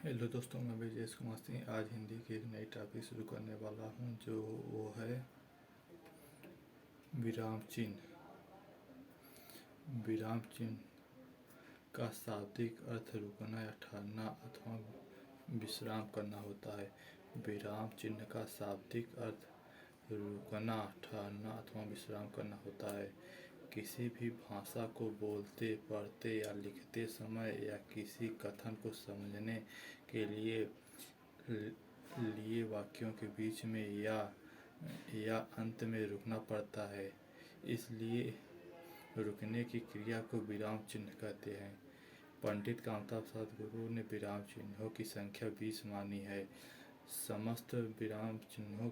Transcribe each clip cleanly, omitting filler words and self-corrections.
Hello दोस्तों, मैं ब्रजेश कुमार सिंह आज हिंदी की एक नई टॉपिक शुरू करने वाला हूं, जो वो है विराम चिन्ह। विराम चिन्ह का शाब्दिक अर्थ रुकना या ठहरना अथवा विश्राम करना होता है। विराम चिन्ह का शाब्दिक अर्थ रुकना, ठहरना अथवा विश्राम करना होता है। किसी भी भाषा को बोलते, पढ़ते या लिखते समय या किसी कथन को समझने के लिए वाक्यों के बीच में या अंत में रुकना पड़ता है। इसलिए रुकने की क्रिया को विराम चिन्ह कहते हैं। पंडित कामता सद्गुरु ने विराम चिन्हों की संख्या 20 मानी है। समस्त विराम चिन्हों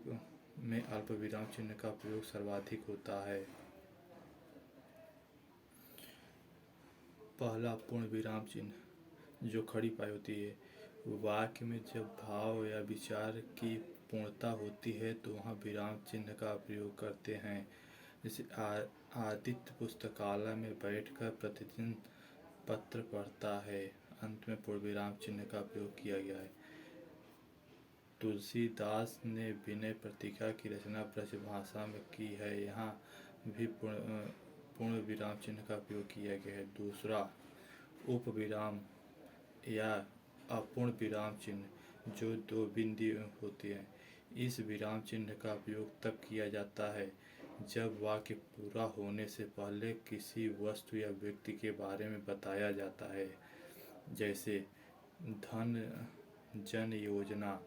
में अल्प विराम चिन्ह का प्रयोग सर्वाधिक होता है। पहला पूर्ण विराम चिन्ह, जो खड़ी पाई होती है। वाक्य में जब भाव या विचार की पूर्णता होती है तो वहाँ विराम चिन्ह का प्रयोग करते हैं। जैसे आदित्य पुस्तकालय में बैठकर प्रतिदिन पत्र पढ़ता है, अंत में पूर्ण विराम चिन्ह का प्रयोग किया गया है। तुलसीदास ने विनय पत्रिका की रचना ब्रज भाषा में की है, यहाँ भी पूर्ण विराम चिन्ह का प्रयोग किया गया है। दूसरा, उपविराम या अपूर्ण विराम चिन्ह, जो दो बिंदु होती है। इस विराम चिन्ह का प्रयोग तब किया जाता है जब वाक्य पूरा होने से पहले किसी वस्तु या व्यक्ति के बारे में बताया जाता है। जैसे धन जन योजना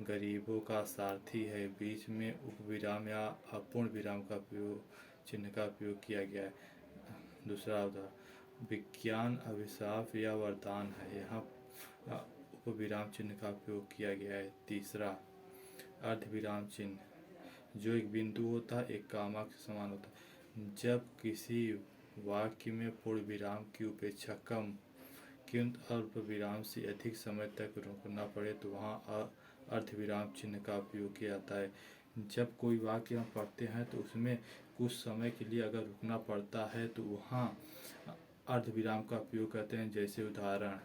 गरीबों का सारथी है, बीच में उपविराम या अपूर्ण विराम का प्रयोग चिन्ह का प्रयोग किया गया है। दूसरा उदाहरण, विज्ञान अभिशाप या वरदान है, यहाँ उपविराम चिन्ह का प्रयोग किया गया है। तीसरा, अर्धविराम चिन्ह, जो एक बिंदु होता है, एक कामा के समान होता है। जब किसी वाक्य में पूर्ण विराम की उपेक्षा कम किंतु अल्प विराम से अधिक समय तक रुकना पड़े तो वहाँ अर्धविराम चिन्ह का उपयोग किया जाता है। जब कोई वाक्य हम पढ़ते हैं तो उसमें कुछ समय के लिए अगर रुकना पड़ता है तो वहाँ अर्धविराम का उपयोग करते हैं। जैसे उदाहरण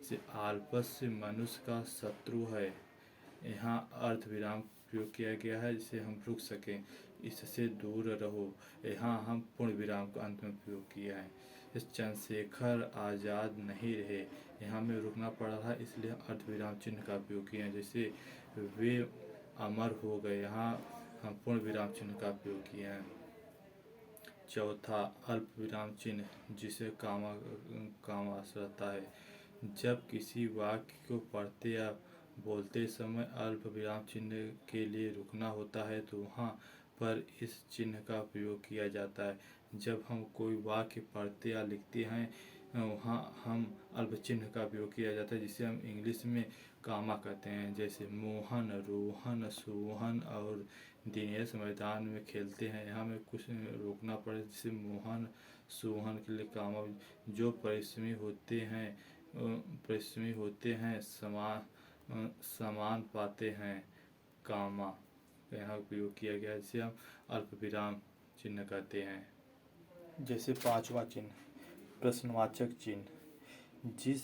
से, आलस्य मनुष्य का शत्रु है, यहाँ अर्धविराम प्रयोग किया गया है जिससे हम रुक सकें, इससे दूर रहो, यहाँ हम पूर्ण विराम का अंत में प्रयोग किया है। इस चंद्रशेखर आज़ाद नहीं रहे, यहाँ में रुकना पड़ रहा है इसलिए अर्धविराम चिन्ह का उपयोग किया है। जैसे वे अमर हो गए, यहाँ हम पूर्ण विराम चिन्ह का उपयोग किए हैं। चौथा, अल्प विराम चिन्ह, जिसे कामास रहता है। जब किसी वाक्य को पढ़ते या बोलते समय अल्प विराम चिन्ह के लिए रुकना होता है तो वहाँ पर इस चिन्ह का प्रयोग किया जाता है। जब हम कोई वाक्य पढ़ते या लिखते हैं वहाँ हम अल्प चिन्ह का प्रयोग किया जाता है, जिसे हम इंग्लिश में कामा कहते हैं। जैसे मोहन, रोहन, सोहन और दिनेश मैदान में खेलते हैं, यहाँ में कुछ रोकना पड़े जिसे मोहन सोहन के लिए कामा। जो परिश्रमी होते हैं समान पाते हैं, कामा का यहाँ उपयोग किया गया है, जिसे हम अल्प विराम चिन्ह कहते हैं। जैसे पांचवा चिन्ह, प्रश्नवाचक चिन्ह, जिस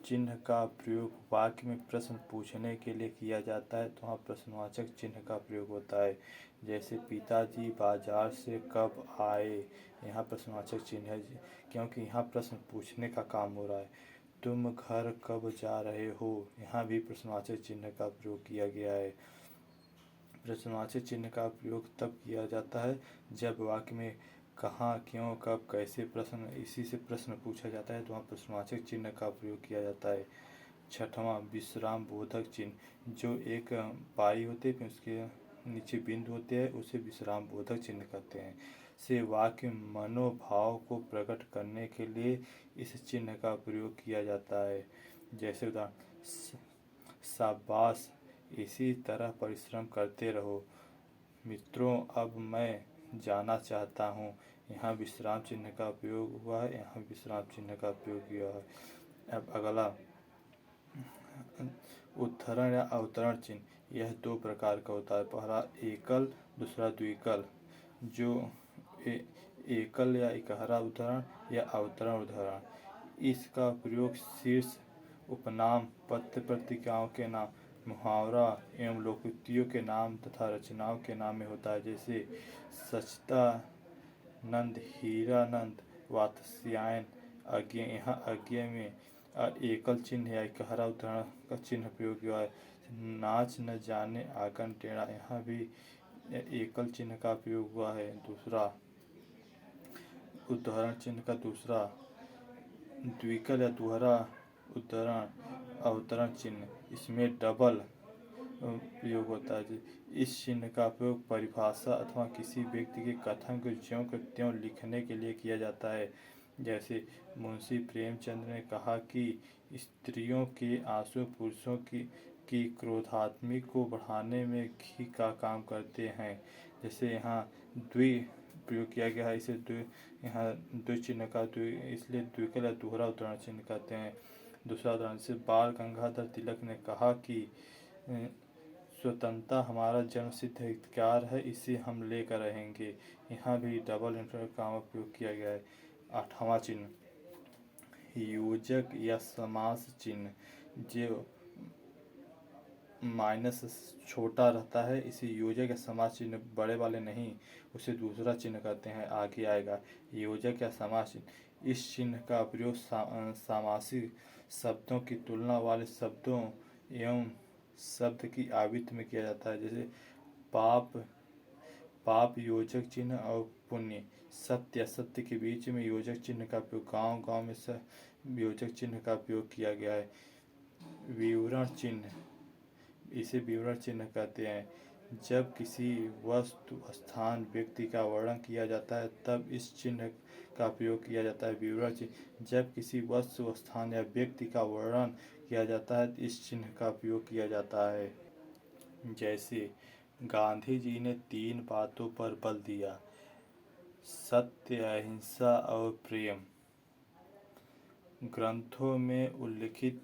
चिन्ह का प्रयोग वाक्य में प्रश्न पूछने के लिए किया जाता है तो वहाँ प्रश्नवाचक चिन्ह का प्रयोग होता है। जैसे पिताजी बाजार से कब आए, यहाँ प्रश्नवाचक चिन्ह है क्योंकि यहाँ प्रश्न पूछने का काम हो रहा है। तुम घर कब जा रहे हो, यहाँ भी प्रश्नवाचक चिन्ह का प्रयोग किया गया है। प्रश्नवाचक चिन्ह का प्रयोग तब किया जाता है जब वाक्य में कहाँ, क्यों, कब, कैसे इसी से प्रश्न पूछा जाता है तो वहाँ प्रश्नवाचक चिन्ह का प्रयोग किया जाता है। छठवां, विश्राम बोधक चिन्ह, जो एक पाई होती है फिर उसके नीचे बिंदु होते हैं, उसे विश्राम बोधक चिन्ह कहते हैं। से वाक्य मनोभाव को प्रकट करने के लिए इस चिन्ह का प्रयोग किया जाता है। जैसे उदाहरण, शाबाश, इसी तरह परिश्रम करते रहो, मित्रों अब मैं जाना चाहता हूँ, यहाँ विश्राम चिन्ह का उपयोग हुआ है, यहाँ विश्राम चिन्ह का उपयोग किया है। अब अगला, उद्धरण या अवतरण चिन्ह, यह दो प्रकार का होता है। पहला एकल, दूसरा द्विकल। जो एकल या इकहरा उद्धरण या अवतरण उद्धरण, इसका प्रयोग शीर्ष उपनाम, पत्र पत्रिकाओं के नाम, मुहावरा एवं लोकोक्तियों के नाम तथा रचनाओं के नाम में होता है। जैसे सच्चिदानंद, हीरानंद, वात्स्यायन, अज्ञेय। यहाँ अज्ञेय में एकल चिन्ह या एकहरा उदाहरण का चिन्ह प्रयोग हुआ है। नाच न जाने आंगन टेढ़ा, यहाँ भी एकल चिन्ह का प्रयोग हुआ है। दूसरा उदाहरण चिन्ह का दूसरा द्विकल या दोहरा उदाहरण अवतरण चिन्ह, इसमें डबल प्रयोग होता है। इस चिन्ह का प्रयोग परिभाषा अथवा किसी व्यक्ति के कथन को ज्यों को त्यों लिखने के लिए किया जाता है। जैसे मुंशी प्रेमचंद ने कहा कि स्त्रियों के आंसू पुरुषों की क्रोधात्मी को बढ़ाने में घी का काम करते हैं। जैसे यहाँ द्वि प्रयोग किया गया है, इसे यहाँ द्वि चिन्ह का इसलिए द्विकल या दोहरा उदाहरण चिन्ह कहते हैं। दूसरा उदाहरण से बाल गंगाधर तिलक ने कहा कि स्वतंत्रता हमारा जन्मसिद्ध अधिकार है, इसे हम लेकर रहेंगे। यहाँ भी डबल इंटरव्यू का उपयोग किया गया है। आठवां चिन्ह योजक या समास चिन्ह, जो माइनस छोटा रहता है इसे योजक या समास चिन्ह, बड़े वाले नहीं उसे दूसरा चिन्ह कहते हैं। आगे आएगा योजक या समास चिन्ह। इस चिन्ह का प्रयोग सामासिक शब्दों की तुलना वाले शब्दों एवं शब्द की आवृत्ति में किया जाता है। जैसे पाप योजक चिन्ह और पुण्य, सत्य असत्य के बीच में योजक चिन्ह का प्रयोग, गांव गांव में योजक चिन्ह का प्रयोग किया गया है। विवरण चिन्ह, इसे विवरण चिन्ह कहते हैं। जब किसी वस्तु स्थान व्यक्ति का वर्णन किया जाता है तब इस चिन्ह का प्रयोग किया जाता है। विवरण चिन्ह, जब किसी वस्तु स्थान या व्यक्ति का वर्णन किया जाता है इस चिन्ह का प्रयोग किया जाता है। जैसे गांधी जी ने 3 बातों पर बल दिया, सत्य, अहिंसा और प्रेम। ग्रंथों में उल्लिखित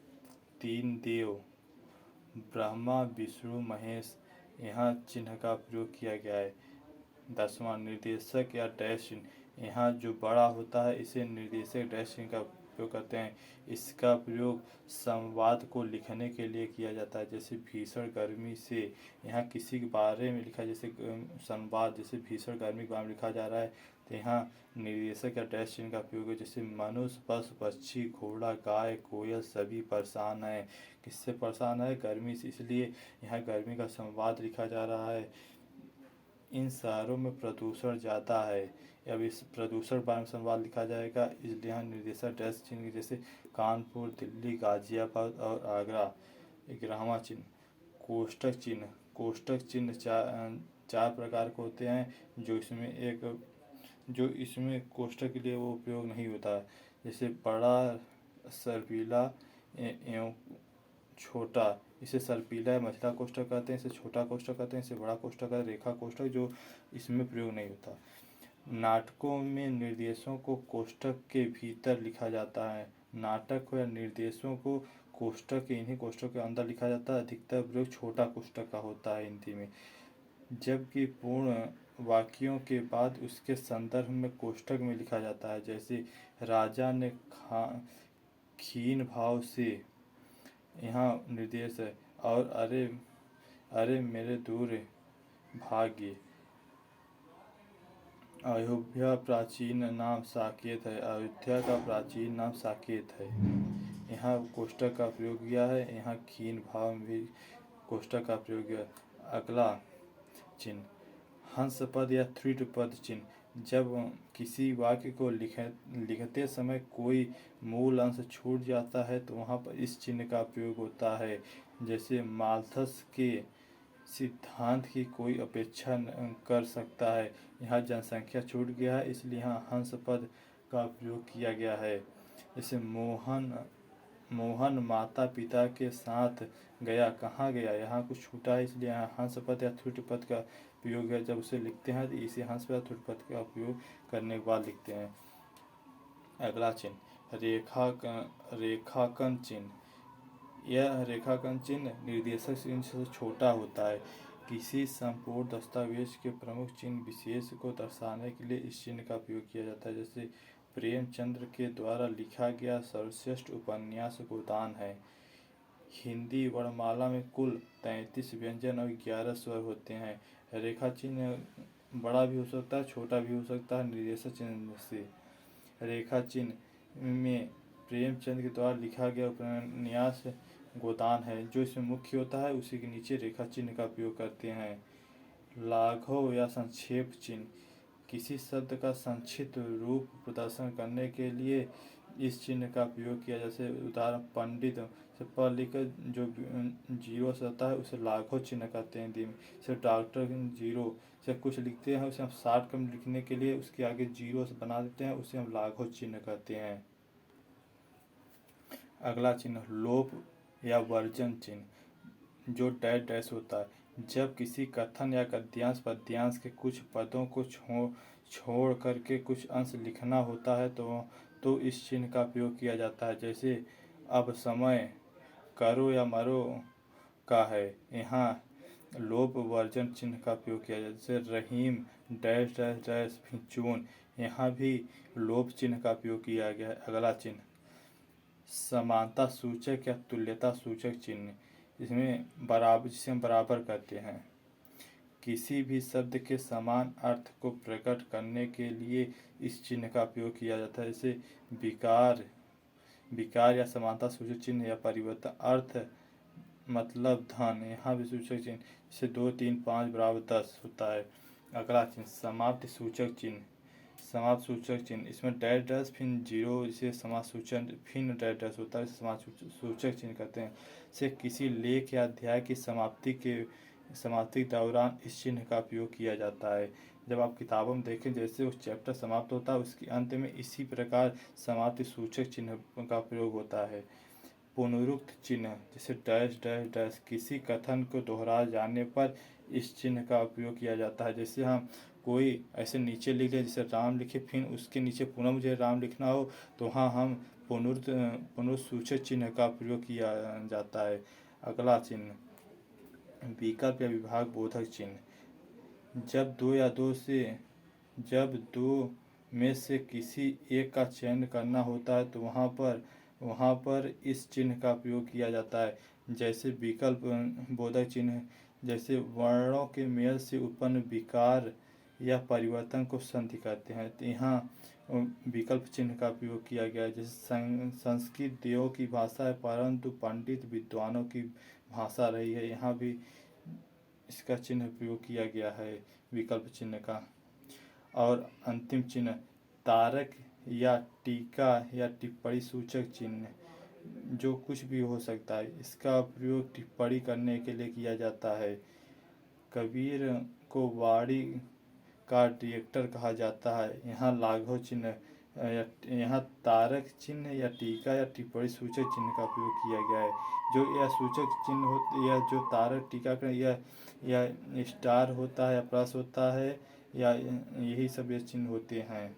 3 देव ब्रह्मा विष्णु महेश, यहाँ चिन्ह का प्रयोग किया गया है। 10वां निर्देशक या डैश चिन्ह, यहाँ जो बड़ा होता है इसे निर्देशक डैश चिन्ह का प्रयोग करते हैं। इसका प्रयोग संवाद को लिखने के लिए किया जाता है। जैसे भीषण गर्मी से, यहाँ किसी के बारे में लिखा, जैसे संवाद, जैसे भीषण गर्मी के बारे में लिखा जा रहा है तो यहाँ निर्देशक या डैश चिन्ह का प्रयोग है। जैसे मनुष्य, पशु, पक्षी, घोड़ा, गाय, कोयल सभी परेशान है। किससे परेशान है? गर्मी से, इसलिए यहाँ गर्मी का संवाद लिखा जा रहा है। इन शहरों में प्रदूषण ज़्यादा है, अब इस प्रदूषण बारे में संवाद लिखा जाएगा, इसलिए यहाँ निर्देशक डैश चिन्ह, जैसे कानपुर, दिल्ली, गाजियाबाद और आगरा। 11वां चिन्ह कोष्टक चिन्ह। कोष्टक चिन्ह चार प्रकार के होते हैं, जो इसमें कोष्टक के लिए वो उपयोग नहीं होता। जैसे बड़ा, सर्पिला एवं छोटा, इसे सर्पिला या मझला कोष्टक कहते हैं, इसे छोटा कोष्टक कहते हैं, इसे बड़ा कोष्टक कहते हैं। रेखा कोष्टक जो इसमें प्रयोग नहीं होता। नाटकों में निर्देशों को कोष्टक के भीतर लिखा जाता है। नाटक या निर्देशों को कोष्टक के, इन्हीं कोष्टक के अंदर लिखा जाता है। अधिकतर प्रयोग छोटा कोष्टक का होता है हिंदी में, जबकि पूर्ण वाक्यों के बाद उसके संदर्भ में कोष्टक में लिखा जाता है। जैसे राजा ने खीन भाव से, यहाँ निर्देश है। और अरे मेरे दूर भाग्य। अयोध्या प्राचीन नाम साकेत है, अयोध्या का प्राचीन नाम साकेत है। यहाँ कोष्टक का प्रयोग किया है। यहाँ खीन भाव में भी कोष्टक का प्रयोग किया है। अगला चिन्ह हंस पद या त्रिट पद चिन्ह, जब किसी वाक्य को लिखते समय कोई मूल अंश छूट जाता है तो वहाँ पर इस चिन्ह का प्रयोग होता है। जैसे माल्थस के सिद्धांत की कोई अपेक्षा कर सकता है, यहाँ जनसंख्या छूट गया है इसलिए यहाँ हंस पद का प्रयोग किया गया है। जैसे मोहन माता पिता के साथ गया, कहाँ गया, यहाँ कुछ छूटा है इसलिए यहाँ हंस पद या त्रुटि पद का प्रयोग है। जब उसे लिखते हैं तो इसे हंस पद या त्रुटि पद का प्रयोग करने के बाद लिखते हैं। अगला चिन्ह रेखांकन चिन्ह, यह रेखांकन चिन्ह निर्देशक चिन्ह से छोटा होता है। किसी संपूर्ण दस्तावेज के प्रमुख चिन्ह विशेष को दर्शाने के लिए इस चिन्ह का प्रयोग किया जाता है। जैसे प्रेमचंद के द्वारा लिखा गया सर्वश्रेष्ठ उपन्यास गोदान है। हिंदी वर्णमाला में कुल 33 व्यंजन और 11 स्वर होते हैं। रेखा चिन्ह बड़ा भी हो सकता है, छोटा भी हो सकता है, निर्देशक चिन्ह से। रेखा चिन्ह में प्रेमचंद के द्वारा लिखा गया उपन्यास गोदान है। जो इसमें मुख्य होता है उसी के नीचे रेखा चिन्ह का उपयोग करते हैं। लाघव या संक्षेप चिन्ह किसी शब्द का संक्षिप्त रूप प्रदर्शन करने के लिए इस चिन्ह का उपयोग किया। जैसे उदाहरण पंडित से पढ़ लिखकर जो जीरो से आता है उसे लाघव चिन्ह कहते हैं। जैसे डॉक्टर जीरो से कुछ लिखते हैं, उसे हम शॉर्ट में लिखने के लिए उसके आगे जीरो से बना देते हैं, उसे हम लाघव चिन्ह कहते हैं। अगला चिन्ह लोप या वर्जन चिन्ह, जो डैश डैश होता है। जब किसी कथन या गद्यांश पद्यांश के कुछ पदों को छोड़ करके कुछ अंश लिखना होता है तो इस चिन्ह का उपयोग किया जाता है। जैसे अब समय करो या मरो का है, यहाँ लोप वर्जन चिन्ह का उपयोग किया जाता है। जैसे रहीम डैश डैश डैश फिर चून, यहाँ भी लोप चिन्ह का उपयोग किया गया है। अगला चिन्ह समानता सूचक या तुल्यता सूचक चिन्ह, इसमें बराबर, जिसे हम बराबर कहते हैं। किसी भी शब्द के समान अर्थ को प्रकट करने के लिए इस चिन्ह का उपयोग किया जाता है। जैसे विकार या समानता सूचक चिन्ह या परिवर्तन अर्थ मतलब धन, यहाँ भी सूचक चिन्ह। जैसे 2 3 5 बराबर 10 होता है। अगला चिन्ह समाप्ति सूचक चिन्ह। समाप्त सूचक चिन्ह, इसमें डैश डैश फिर जीरो, इसे समाप्त सूचक फिर डैश डैश होता है, इसे समाप्त सूचक चिन्ह कहते हैं। से किसी लेख या अध्याय की समाप्ति के दौरान इस चिन्ह का उपयोग किया जाता है। जब आप किताबों में देखें, जैसे उस चैप्टर समाप्त होता है उसके अंत में इसी प्रकार समाप्ति सूचक चिन्ह का प्रयोग होता है। पुनरुक्त चिन्ह, जैसे डैश डैश डैश, किसी कथन को दोहराए जाने पर इस चिन्ह का उपयोग किया जाता है। जैसे हम कोई ऐसे नीचे लिख ले, जैसे राम लिखे फिर उसके नीचे पुनः मुझे राम लिखना हो तो वहाँ हम पुनर्सूचक चिन्ह का प्रयोग किया जाता है। अगला चिन्ह विकल्प या विभाग बोधक चिन्ह, जब दो में से किसी एक का चयन करना होता है तो वहाँ पर इस चिन्ह का प्रयोग किया जाता है। जैसे विकल्प बोधक चिन्ह, जैसे वर्णों के मेल से उत्पन्न विकार या परिवर्तन को संधि कहते हैं, तो यहाँ विकल्प चिन्ह का प्रयोग किया गया है। जैसे संस्कृत देवों की भाषा है परंतु पंडित विद्वानों की भाषा रही है, यहाँ भी इसका चिन्ह प्रयोग किया गया है विकल्प चिन्ह का। और अंतिम चिन्ह तारक या टीका या टिप्पणी सूचक चिन्ह, जो कुछ भी हो सकता है, इसका प्रयोग टिप्पणी करने के लिए किया जाता है। कबीर को वाणी का डायरेक्टर कहा जाता है, यहाँ लाघव चिन्ह यहाँ तारक चिन्ह या टीका या टिप्पणी सूचक चिन्ह का प्रयोग किया गया है। जो यह सूचक चिन्ह होते या जो तारक टीका का या स्टार होता है या प्लस होता है या यही सब ये चिन्ह होते हैं।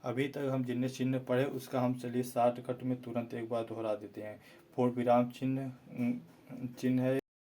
अभी तक हम जितने चिन्ह पढ़े उसका हम चलिए शॉर्टकट में तुरंत एक बार दोहरा देते हैं। पूर्ण विराम चिन्ह है